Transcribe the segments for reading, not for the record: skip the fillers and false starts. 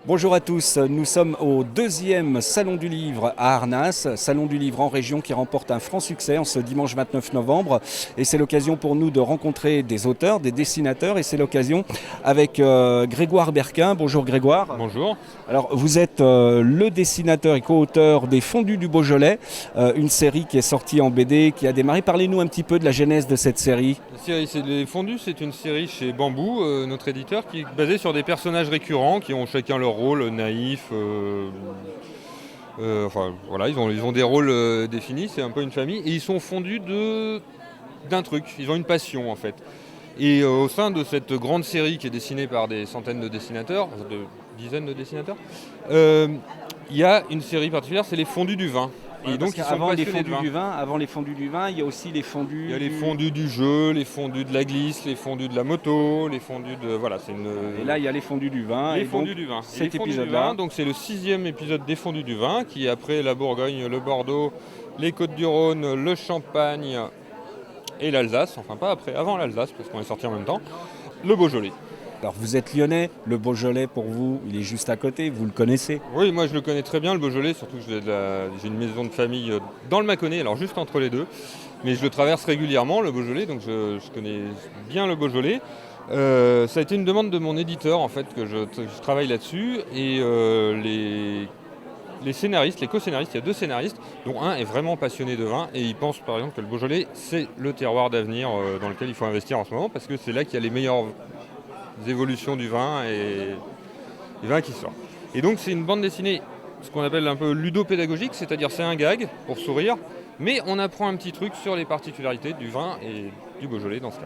Bonjour à tous, nous sommes au 2e Salon du Livre à Arnas, Salon du Livre en région qui remporte un franc succès en ce dimanche 29 novembre. Et c'est l'occasion pour nous de rencontrer des auteurs, des dessinateurs, et c'est l'occasion avec Grégoire Berquin. Bonjour Grégoire. Bonjour. Alors vous êtes le dessinateur et co-auteur des Fondus du Beaujolais, une série qui est sortie en BD, qui a démarré. Parlez-nous un petit peu de la genèse de cette série. Les Fondus, c'est une série chez Bambou, notre éditeur, qui est basée sur des personnages récurrents qui ont chacun leur rôle naïf. Voilà, ils ont des rôles définis, c'est un peu une famille, et ils sont fondus d'un truc, ils ont une passion en fait. Et au sein de cette grande série qui est dessinée par des centaines de dessinateurs, de dizaines de dessinateurs, il y a une série particulière, c'est les Fondus du vin. Et donc avant les fondus du vin, il y a aussi les fondus. Il y a les fondus du jeu, les fondus de la glisse, les fondus de la moto, les fondus de voilà, c'est une. Et là il y a les fondus du vin. Les fondus du vin. Cet épisode-là. Donc c'est le 6e épisode des Fondus du vin, qui après la Bourgogne, le Bordeaux, les Côtes-du-Rhône, le Champagne et l'Alsace. Enfin pas après, avant l'Alsace parce qu'on est sortis en même temps. Le Beaujolais. Alors vous êtes lyonnais, le Beaujolais pour vous, il est juste à côté, vous le connaissez? Oui, moi je le connais très bien le Beaujolais, surtout que j'ai une maison de famille dans le Mâconnais, alors juste entre les deux. Mais je le traverse régulièrement, le Beaujolais, donc je connais bien le Beaujolais. Ça a été une demande de mon éditeur en fait, que je travaille là-dessus. Et les scénaristes, les co-scénaristes, il y a 2 scénaristes, dont un est vraiment passionné de vin et il pense par exemple que le Beaujolais c'est le terroir d'avenir dans lequel il faut investir en ce moment parce que c'est là qu'il y a les meilleures évolutions du vin et du vin qui sort. Et donc c'est une bande dessinée, ce qu'on appelle un peu ludopédagogique, c'est-à-dire c'est un gag pour sourire, mais on apprend un petit truc sur les particularités du vin et du Beaujolais dans ce cas.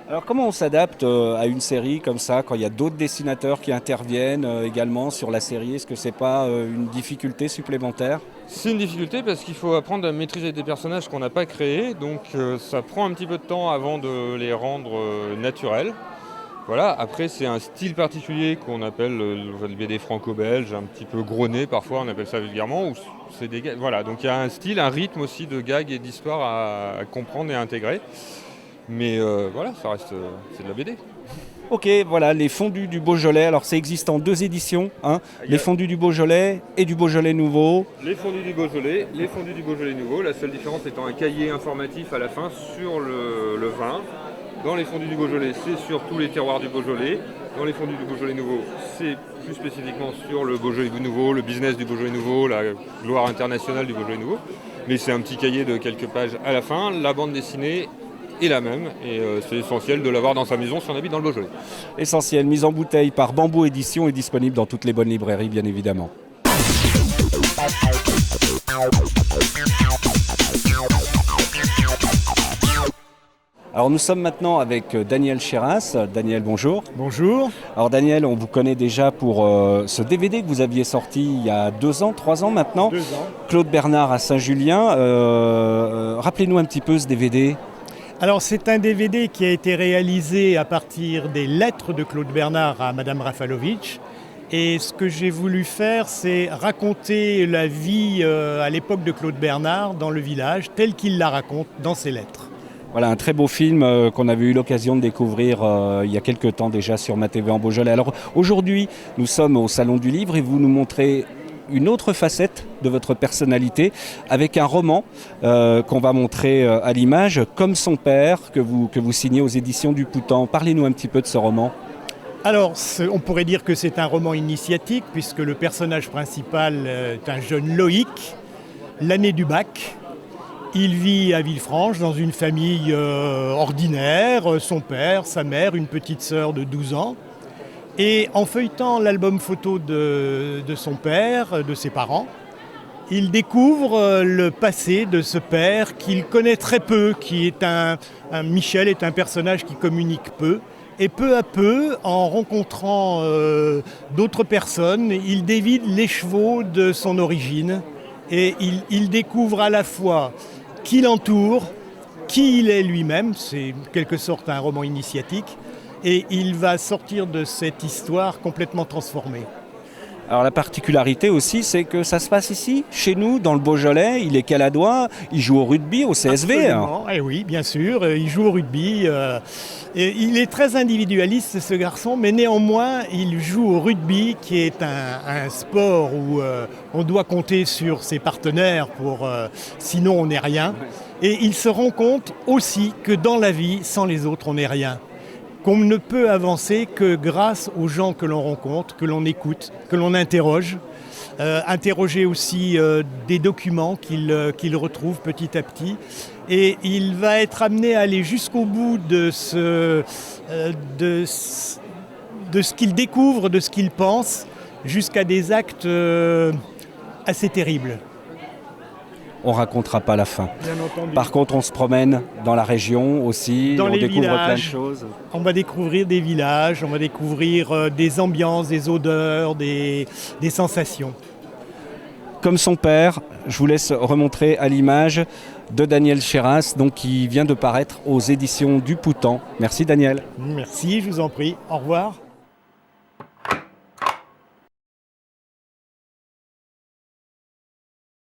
Alors comment on s'adapte à une série comme ça, quand il y a d'autres dessinateurs qui interviennent également sur la série? Est-ce que c'est pas une difficulté supplémentaire? C'est une difficulté parce qu'il faut apprendre à maîtriser des personnages qu'on n'a pas créés, donc ça prend un petit peu de temps avant de les rendre naturels. Voilà, après c'est un style particulier qu'on appelle le BD franco-belge, un petit peu gros nez parfois, on appelle ça vulgairement. Où c'est des gags. Voilà, donc il y a un style, un rythme aussi de gags et d'histoires à comprendre et à intégrer. Mais voilà, ça reste, c'est de la BD. Ok, voilà, les Fondus du Beaujolais, alors ça existe en 2 éditions, hein, les Fondus du Beaujolais et du Beaujolais nouveau. Les Fondus du Beaujolais, les Fondus du Beaujolais nouveau, la seule différence étant un cahier informatif à la fin sur le vin. Dans les Fondus du Beaujolais, c'est sur tous les terroirs du Beaujolais. Dans les Fondus du Beaujolais nouveau, c'est plus spécifiquement sur le Beaujolais nouveau, le business du Beaujolais nouveau, la gloire internationale du Beaujolais nouveau. Mais c'est un petit cahier de quelques pages à la fin. La bande dessinée est la même et c'est essentiel de l'avoir dans sa maison si on habite dans le Beaujolais. Essentiel, mise en bouteille par Bambou Édition et disponible dans toutes les bonnes librairies bien évidemment. Alors nous sommes maintenant avec Daniel Chéras. Daniel, bonjour. Bonjour. Alors Daniel, on vous connaît déjà pour ce DVD que vous aviez sorti il y a 2 ans, 3 ans maintenant. 2 ans. Claude Bernard à Saint-Julien. Rappelez-nous un petit peu ce DVD. Alors c'est un DVD qui a été réalisé à partir des lettres de Claude Bernard à Madame Rafalovic. Et ce que j'ai voulu faire, c'est raconter la vie à l'époque de Claude Bernard dans le village, telle qu'il la raconte dans ses lettres. Voilà, un très beau film qu'on avait eu l'occasion de découvrir il y a quelques temps déjà sur ma TV en Beaujolais. Alors aujourd'hui, nous sommes au Salon du Livre et vous nous montrez une autre facette de votre personnalité avec un roman qu'on va montrer à l'image, Comme son père, que vous signez aux éditions du Poutan. Parlez-nous un petit peu de ce roman. Alors, on pourrait dire que c'est un roman initiatique puisque le personnage principal est un jeune Loïc, l'année du bac. Il vit à Villefranche dans une famille ordinaire, son père, sa mère, une petite sœur de 12 ans. Et en feuilletant l'album photo de son père, de ses parents, il découvre le passé de ce père qu'il connaît très peu, qui est Michel est un personnage qui communique peu. Et peu à peu, en rencontrant d'autres personnes, il dévide l'écheveau de son origine et il découvre à la fois qui l'entoure, qui il est lui-même, c'est en quelque sorte un roman initiatique, et il va sortir de cette histoire complètement transformée. Alors la particularité aussi, c'est que ça se passe ici, chez nous, dans le Beaujolais. Il est caladois, il joue au rugby, au CSV. Absolument. Eh oui, bien sûr, il joue au rugby. Et il est très individualiste, ce garçon, mais néanmoins, il joue au rugby, qui est un sport où on doit compter sur ses partenaires, sinon on n'est rien. Et il se rend compte aussi que dans la vie, sans les autres, on n'est rien. Qu'on ne peut avancer que grâce aux gens que l'on rencontre, que l'on écoute, que l'on interroge. Interroger aussi des documents qu'il retrouve petit à petit. Et il va être amené à aller jusqu'au bout de ce qu'il découvre, de ce qu'il pense, jusqu'à des actes assez terribles. On ne racontera pas la fin. Bien entendu. Par contre, on se promène dans la région aussi, on découvre plein de choses. On va découvrir des villages, on va découvrir des ambiances, des odeurs, des sensations. Comme son père, je vous laisse remontrer à l'image de Daniel Chéras, donc, qui vient de paraître aux éditions du Poutan. Merci Daniel. Merci, je vous en prie. Au revoir.